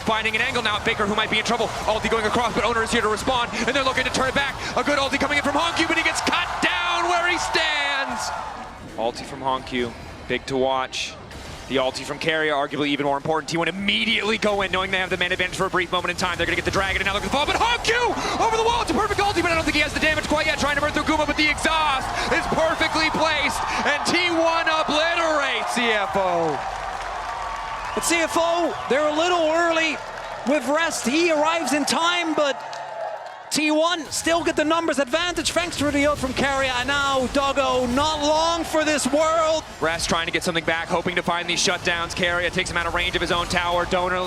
finding an angle now. Faker, who might be in trouble. Ulti going across, but Owner is here to respond, and they're looking to turn it back. A good ulti coming in from Hongkyu, but he gets cut down where he stands. Ulti from Hongkyu, big to watch. The ulti from Carrier, arguably even more important. T1 immediately go in, knowing they have the man advantage for a brief moment in time. They're going to get the dragon, and now look at the fall, but Hongkyu over the wall. It's a perfect ulti, but I don't think he has the damage quite yet. Trying to burn through Guma, but the exhaust is perfectly placed, and T1 obliterates CFO. But CFO, they're a little early with rest. He arrives in time, but T1 still get the numbers advantage thanks to the ult from Carrier. And now Doggo, not long for this world. Rest trying to get something back, hoping to find these shutdowns. Carrier takes him out of range of his own tower. Doran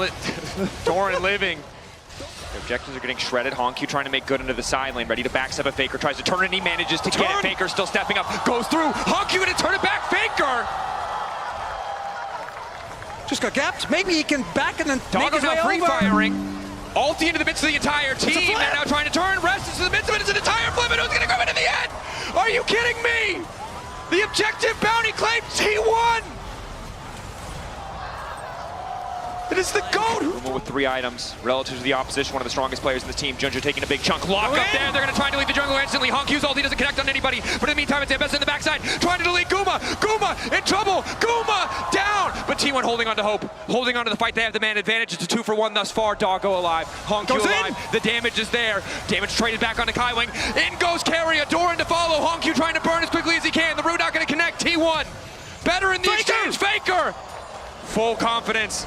living. The objectives are getting shredded. Hongkyu trying to make good into the side lane, ready to backstep a Faker. Tries to turn it, and he manages to get it. Faker still stepping up, goes through. Hongkyu gonna turn it back. Faker! Just got gapped. Maybe he can back and then Doggo's make his now way free-firing. Ulti into the midst of the entire team. They're now trying to turn. Rest into the midst of it. It's an entire flip, and who's going to grab it in the end? Are you kidding me? The objective bounty claim T1. It is the GOAT. With 3 items relative to the opposition, one of the strongest players in the team. Junja taking a big chunk. Lock up there. They're going to try and delete the jungle instantly. Hongkyu's ulti doesn't connect on anybody. But in the meantime, it's Ambessa in the backside. Trying to delete Guma. Guma in trouble. Guma down. But T1 holding on to hope. Holding on to the fight. They have the man advantage. It's a 2-for-1 thus far. Doggo alive. Hongkyu alive. The damage is there. Damage traded back onto Kaiwing. In goes Carrier. Doran to follow. Hongkyu trying to burn as quickly as he can. The root not going to connect. T1 better in the exchange. Faker. Full confidence.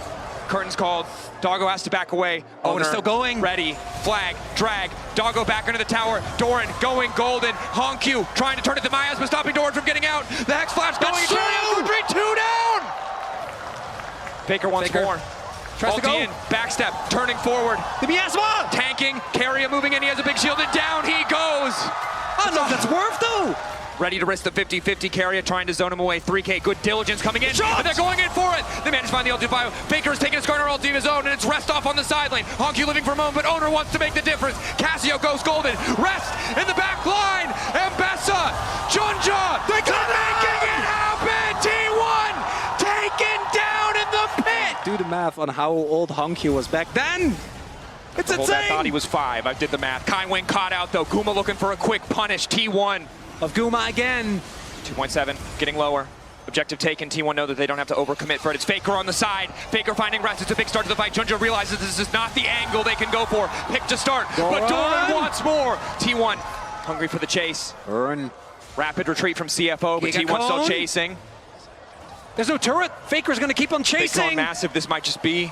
Curtains called. Doggo has to back away. Owner still going. Ready. Flag. Drag. Doggo back under the tower. Doran going golden. Hongkyu trying to turn it to miasma, stopping Doran from getting out. The Hex Flash going. Retreat 2 down. Faker once more. Tries to go. In. Backstep. Turning forward. The miasma. Tanking. Carrier moving in. He has a big shield, and down he goes. I don't know if that's worth though. Ready to risk the 50-50. Carrier trying to zone him away. 3K, good diligence coming in. And they're going in for it. They manage to find the ulti bio. Faker is taking a Skarner ulti of his own, and it's Rest off on the side lane. Hongkyu living for a moment, but Owner wants to make the difference. Cassio goes golden. Rest in the back line. Ambessa, Junja, they're making it happen. T1 taken down in the pit. Do the math on how old Hongkyu was back then. It's insane. I thought he was 5. I did the math. Kaiwing caught out though. Guma looking for a quick punish. T1. Of Guma again. 2.7, getting lower. Objective taken. T1 know that they don't have to overcommit for it. It's Faker on the side. Faker finding Rest. It's a big start to the fight. Junja realizes this is not the angle they can go for. Pick to start, but Doran wants more. T1 hungry for the chase. Burn. Rapid retreat from CFO, but T1 still chasing. There's no turret. Faker's going to keep on chasing. Big massive. This might just be.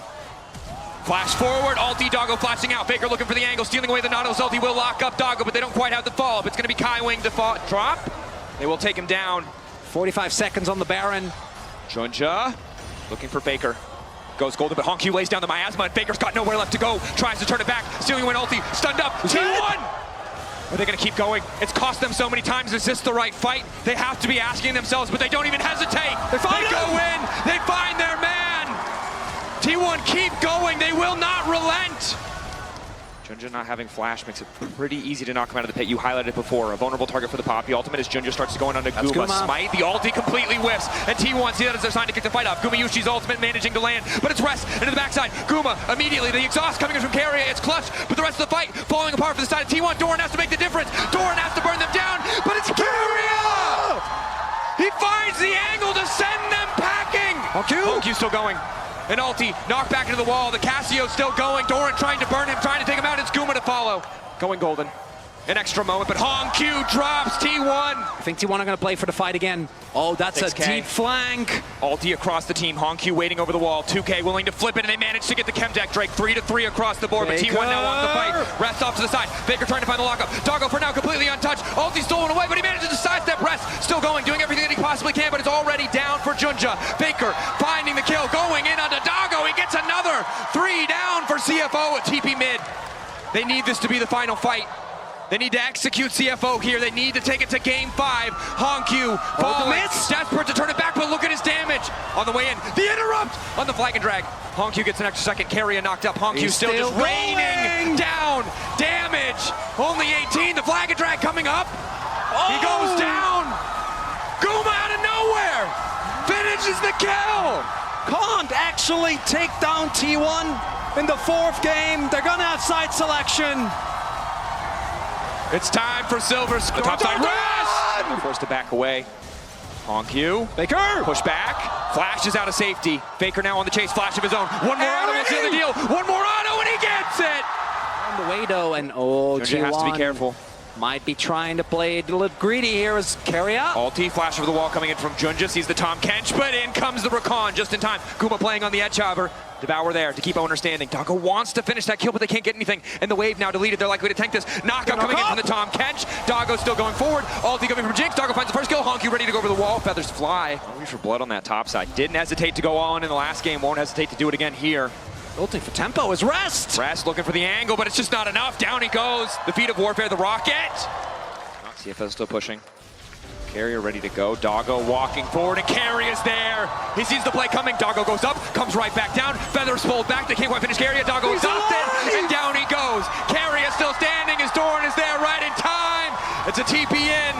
Flash forward, ulti, Doggo flashing out. Faker looking for the angle, stealing away the Nautilus ulti will lock up Doggo, but they don't quite have the follow-up. It's going to be Kaiwing to drop. They will take him down. 45 seconds on the Baron. Junja looking for Faker. Goes golden, but Hongkyu lays down the miasma, and Faker's got nowhere left to go. Tries to turn it back, stealing away an ulti, stunned up. T1! Are they going to keep going? It's cost them so many times. Is this the right fight? They have to be asking themselves, but they don't even hesitate. They go in, they find their man. T1 keep going, they will not relent. Junja not having flash makes it pretty easy to knock him out of the pit. You highlighted it before, a vulnerable target for the Poppy. Ultimate as Junja starts to go in onto Guma. Smite, the ulti completely whiffs, and T1 see that as their sign to kick the fight off. Guma Yushi's ultimate managing to land, but it's Rest into the backside. Guma immediately, the exhaust coming in from Carrier, it's clutch, but the rest of the fight falling apart for the side of T1. Doran has to make the difference. Doran has to burn them down, but it's Carrier! He finds the angle to send them packing! Hongkyu still going. An ulti, knocked back into the wall. The Cassio still going. Doran trying to burn him, trying to take him out. It's Guma to follow. Going golden. An extra moment, but Hongkyu drops T1. I think T1 are going to play for the fight again. Oh, that's 6K. A deep flank. Ulti across the team. Hongkyu waiting over the wall. 2K willing to flip it, and they manage to get the chem deck. Drake 3-3 across the board, Faker. But T1 now wants the fight. Rest off to the side. Faker trying to find the lockup. Doggo for now completely untouched. Ulti stolen away, but he manages to sidestep. Rest still going, doing everything that he possibly can, but it's already down for Junja. Faker finding the kill, going in onto Doggo. He gets another 3 down for CFO at TP mid. They need this to be the final fight. They need to execute CFO here. They need to take it to game 5. Hongkyu falling, desperate to turn it back, but look at his damage on the way in. The interrupt on the flag and drag. Hongkyu gets an extra second. Carrier knocked up. Hongkyu still just raining down damage. Only 18. The flag and drag coming up. He goes down. Guma out of nowhere finishes the kill. Can't actually take down T1. in the fourth game. They're gonna have side selection. It's time for Silver. The top side rush! Forced to back away. Honku. Faker! Push back. Flashes out of safety. Faker now on the chase. Flash of his own. One more auto will seal the deal. One more auto and he gets it! On the way though, and oh, Junja has to be careful. Might be trying to play a little greedy here as carry out. Ulti, flash over the wall coming in from Junja. Sees the Tom Kench, but in comes the Rakan just in time. Guma playing on the edge, however. Devour there to keep Owner standing. Doggo wants to finish that kill, but they can't get anything. And the wave now deleted. They're likely to tank this. Knockout coming in from the Tom Kench. Doggo still going forward. Ulti coming from Jinx. Doggo finds the first kill. Honky ready to go over the wall. Feathers fly. Only for blood on that top side. Didn't hesitate to go on in the last game. Won't hesitate to do it again here. Ulti for tempo is Rest. Rest looking for the angle, but it's just not enough. Down he goes. The feat of warfare, the rocket. CFO still pushing. Carrier ready to go. Doggo walking forward, and Carry is there. He sees the play coming. Doggo goes up, comes right back down. Feathers pulled back. They can't quite finish Carrier. Doggo is up, and down he goes. Carry is still standing. His Doran is there right in time. It's a TP in,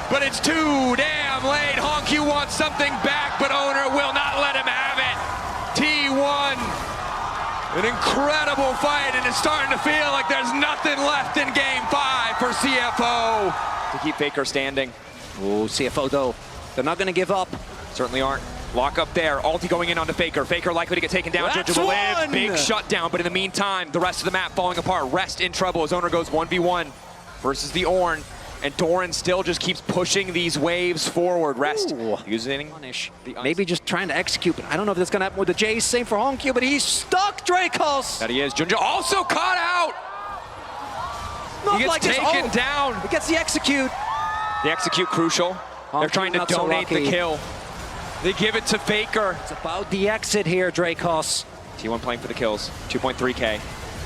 but it's too damn late. Honku wants something back, but Owner will not let him have it. T1. An incredible fight, and it's starting to feel like there's nothing left in Game 5 for CFO to keep Faker standing. Oh, CFO though, they're not going to give up. Certainly aren't. Lock up there. Ulti going in onto Faker. Faker likely to get taken down. That's Junja will live. one! Big shutdown, but in the meantime, the rest of the map falling apart. Rest in trouble as Owner goes 1v1 versus the Ornn. And Doran still just keeps pushing these waves forward. Rest Ooh. using the maybe just trying to execute, but I don't know if that's going to happen with the Jace. Same for Honku, but he's stuck, Dracos. That he is. Junja also caught out. Not He gets like this. taken down. He gets the execute. The execute crucial. They're trying to not so donate the lucky. kill. They give it to Faker. It's about the exit here, Dracos. T1 playing for the kills. 2.3k.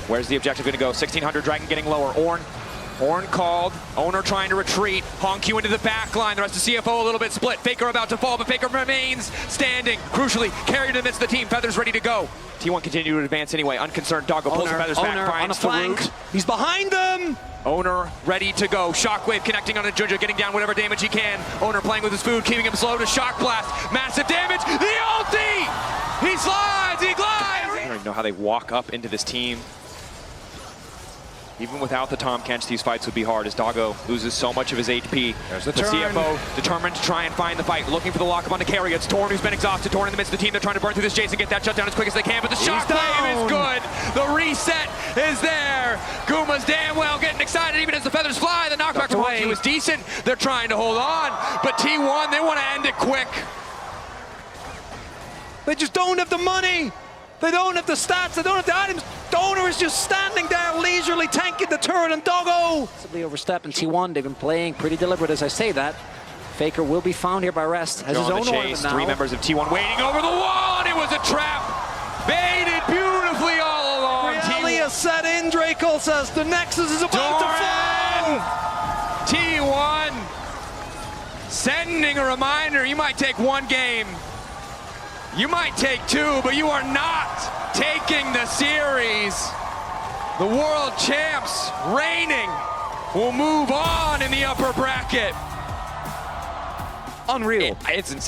Where's the objective going to go? 1600 Dragon getting lower. Ornn called. Owner trying to retreat. Honku into the back line. The rest of CFO a little bit split. Faker about to fall, but Faker remains standing. Crucially, carried in the midst of the team. Feathers ready to go. T1 continue to advance anyway. Unconcerned. Doggo pulls the Feathers back. on a Finds the flank. root. He's behind them. Owner ready to go. Shockwave connecting onto Junja, getting down whatever damage he can. Owner playing with his food, keeping him slow to Shock Blast. Massive damage. The ulti! He slides, he glides! I don't even know how they walk up into this team. Even without the Tom Kench, these fights would be hard as Doggo loses so much of his HP. There's the turn. CFO determined to try and find the fight, looking for the lockup on the carry. It's Torn who's been exhausted. Torn in the midst of the team. They're trying to burn through this Jace and get that shutdown as quick as they can, but the shockwave is good. The reset is there. Guma's damn well getting excited even as the feathers fly. The knockback from Honku was decent. They're trying to hold on, but T1, they want to end it quick. They just don't have the money. They don't have the stats. They don't have the items. The Owner is just standing there leisurely tanking the turret, and Doggo possibly overstepping T1. They've been playing pretty deliberate as I say that. Faker will be found here by Rest. Has his own ornament now. 3 members of T1 waiting over the wall, and it was a trap. Baited beautifully all along. Reality has set in, Draco says. The Nexus is about to fall. T1 sending a reminder, you might take one game. You might take 2, but you are not taking the series. The world champs reigning will move on in the upper bracket. Unreal. It's insane.